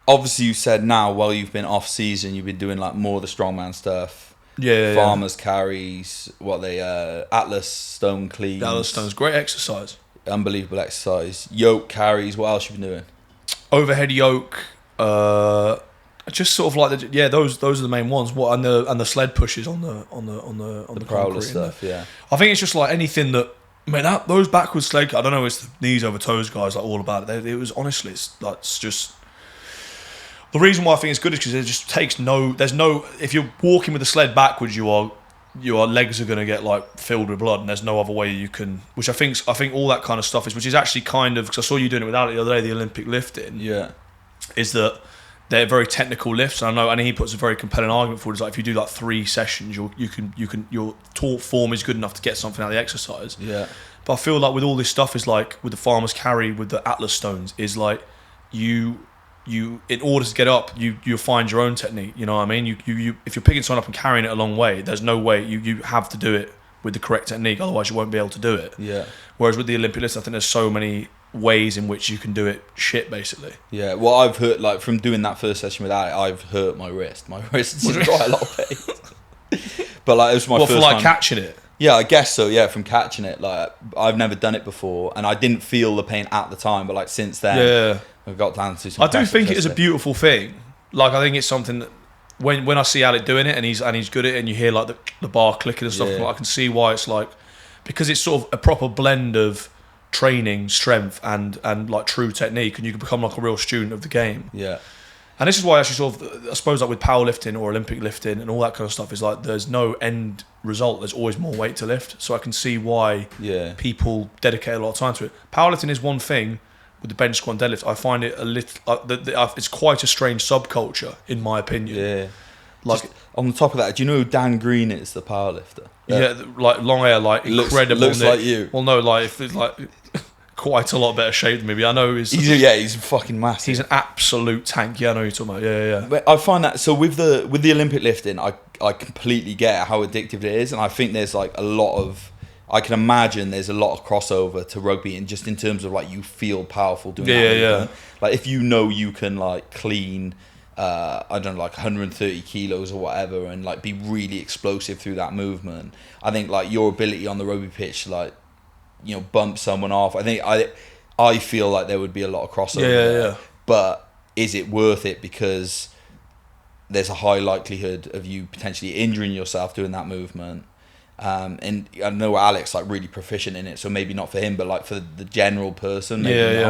obviously you said now while you've been off season, you've been doing like more of the strongman stuff. Farmers carries, Atlas stone cleans. Atlas stones, great exercise. Unbelievable exercise. Yoke carries. What else you been doing? Overhead yoke. Just sort of like those are the main ones. What and the sled pushes on the prowler stuff. Yeah. I think it's just like anything that. I mean, those backwards sled. I don't know. It's the knees over toes guys. Like all about it. It was honestly. It's just. The reason why I think it's good is because it just takes no. There's no. If you're walking with the sled backwards, your legs are going to get like filled with blood, and there's no other way you can. Which I think all that kind of stuff is. Which is actually kind of because I saw you doing it without it the other day. The Olympic lifting. Yeah. Is that. They're very technical lifts, and I know, and he puts a very compelling argument for it. It's like if you do like 3 sessions, your taut form is good enough to get something out of the exercise. Yeah. But I feel like with all this stuff is like with the farmer's carry, with the Atlas stones, is like you in order to get up, you find your own technique. You know what I mean? You if you're picking someone up and carrying it a long way, there's no way you have to do it with the correct technique. Otherwise, you won't be able to do it. Yeah. Whereas with the Olympic lifts, I think there's so many ways in which you can do it shit basically. Yeah, well I've hurt like from doing that first session without it, I've hurt my wrist. My wrist's in quite a lot of pain. But like it was my first for like time catching it? Yeah, I guess so, yeah, from catching it. Like I've never done it before and I didn't feel the pain at the time, but like since then I've got down to some I do think it is a beautiful thing. Like I think it's something that when I see Alec doing it and he's good at it and you hear like the bar clicking and stuff, I can see why it's like because it's sort of a proper blend of training, strength, and like true technique, and you can become like a real student of the game. Yeah. And this is why actually sort of I suppose like with powerlifting or Olympic lifting and all that kind of stuff is like there's no end result. There's always more weight to lift. So I can see why people dedicate a lot of time to it. Powerlifting is one thing. With the bench, squat, and deadlift, I find it a little. It's quite a strange subculture, in my opinion. Yeah. Like just on the top of that, do you know who Dan Green is, the powerlifter? Yeah, like long hair, like incredible. Looks like you. Well, no, like if it's like quite a lot better shape than me. But I know he's fucking massive. He's an absolute tank. Yeah, I know who you're talking about. Yeah. But I find that so with the Olympic lifting, I completely get how addictive it is, and I think there's like a lot of. I can imagine there's a lot of crossover to rugby, and just in terms of like you feel powerful doing that. Yeah. Like if you know you can like clean. I don't know, like 130 kilos or whatever, and like be really explosive through that movement. I think like your ability on the rugby pitch, like bump someone off. I think I feel like there would be a lot of crossover. Yeah. But is it worth it because there's a high likelihood of you potentially injuring yourself doing that movement? And I know Alex like really proficient in it, so maybe not for him, but like for the general person, maybe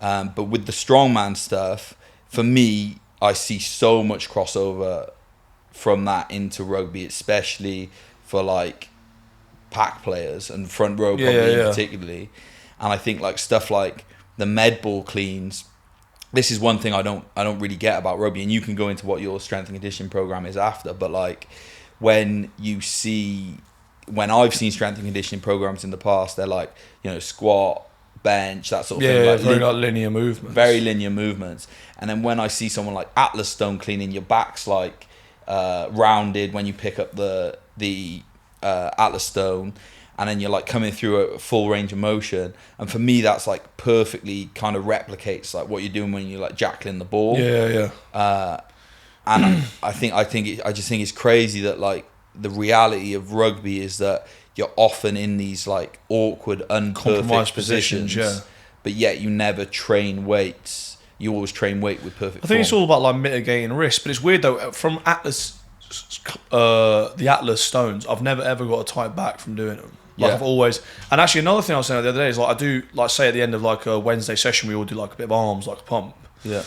not. But with the strongman stuff, for me. I see so much crossover from that into rugby, especially for like pack players and front row particularly. And I think like stuff like the med ball cleans. This is one thing I don't really get about rugby, and you can go into what your strength and conditioning program is after. But like when I've seen strength and conditioning programs in the past, they're like squat, bench, that sort of thing. Like very linear movements. Very linear movements. And then when I see someone like Atlas stone cleaning, your back's like rounded when you pick up the Atlas stone, and then you're like coming through a full range of motion. And for me, that's like perfectly kind of replicates like what you're doing when you're like jackling the ball. Yeah. And I just think it's crazy that like the reality of rugby is that you're often in these like awkward, unperfect positions, but yet you never train weights. You always train weight with perfect I think form. it's all about like mitigating risk, but it's weird though. From Atlas, the Atlas stones, I've never ever got a tight back from doing them. Like I've always, and actually another thing I was saying the other day is like I do like say at the end of like a Wednesday session we all do like a bit of arms, like a pump. Yeah.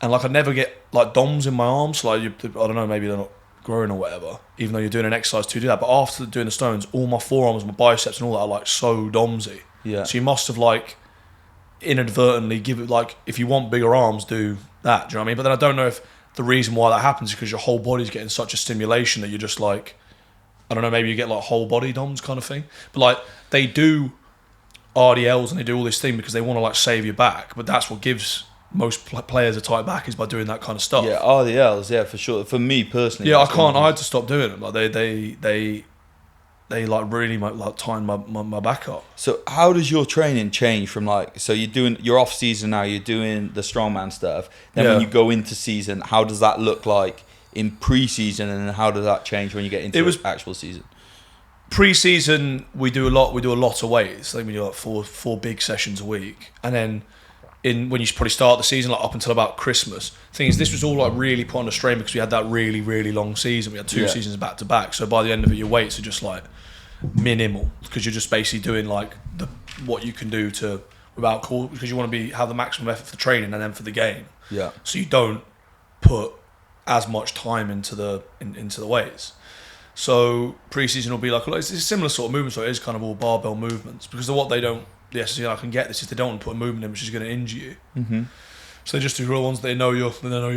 And like I never get like DOMs in my arms. So like I don't know, maybe they're not growing or whatever. Even though you're doing an exercise to do that, but after doing the stones, all my forearms, my biceps, and all that are like so DOMsy. Yeah. So you must have like inadvertently give it like if you want bigger arms, do that. Do you know what I mean? But then I don't know if the reason why that happens is because your whole body's getting such a stimulation that you're just like, I don't know, maybe you get like whole body DOMs kind of thing. But like they do RDLs and they do all this thing because they want to like save your back. But that's what gives most players a tight back is by doing that kind of stuff. Yeah, RDLs, yeah, for sure. For me personally, yeah, I had to stop doing them. Like they they like really like tighten my back up. So how does your training change from like, so you're doing your off season now, you're doing the strongman stuff. Then when you go into season, how does that look like in pre-season, and then how does that change when you get into actual season? Pre-season, we do a lot of weights. I think we do like four big sessions a week, and then when you probably start the season, like up until about Christmas. Thing is, this was all like really put under strain because we had that really, really long season. We had 2 seasons back to back. So by the end of it, your weights are just like minimal because you're just basically doing like what you can do to without call, because you want to have the maximum effort for the training and then for the game. Yeah. So you don't put as much time into the weights. So pre-season will be like it's a similar sort of movement. So it is kind of all barbell movements because what they don't. The SSC I can get this is they don't want to put a movement in which is going to injure you. Mm-hmm. So they just do real ones that they know you're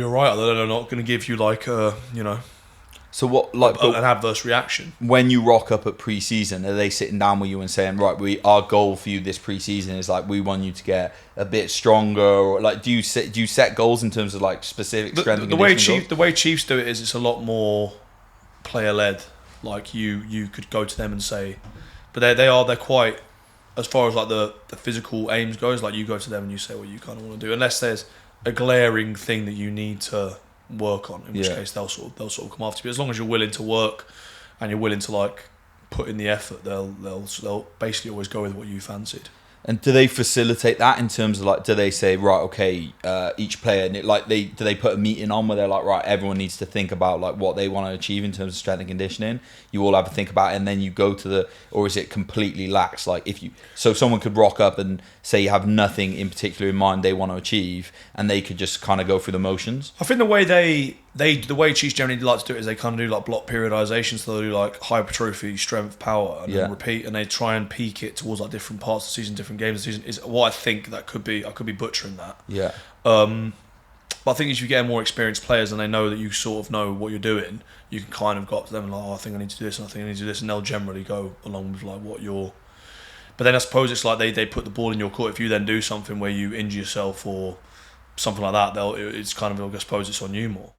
right. They're not going to give you like so what like an adverse reaction. When you rock up at pre-season, are they sitting down with you and saying, right, our goal for you this pre-season is like we want you to get a bit stronger, or like do you set goals in terms of like specific strength and conditioning? The way Chiefs do it is it's a lot more player led. Like you could go to them and say, but they're quite. As far as like the physical aims goes, like you go to them and you say what you kind of want to do, unless there's a glaring thing that you need to work on, in which case they'll sort of come after you. As long as you're willing to work and you're willing to like put in the effort, they'll basically always go with what you fancied. And do they facilitate that in terms of like, do they say, right, okay, each player, like do they put a meeting on where they're like, right, everyone needs to think about like what they want to achieve in terms of strength and conditioning? You all have to think about it, and then you go to or is it completely lax? Like so someone could rock up and say you have nothing in particular in mind they want to achieve, and they could just kind of go through the motions? I think the way the way Chiefs generally like to do it is they kind of do like block periodization, so they'll do like hypertrophy, strength, power, and then repeat, and they try and peak it towards like different parts of the season, different games of the season. Is what I think that could be. I could be butchering that. Yeah. But I think as you get more experienced players and they know that you sort of know what you're doing, you can kind of go up to them and like, I think I need to do this, and I think I need to do this, and they'll generally go along with like what you're. But then I suppose it's like they put the ball in your court. If you then do something where you injure yourself or something like that, it's kind of, I suppose it's on you more.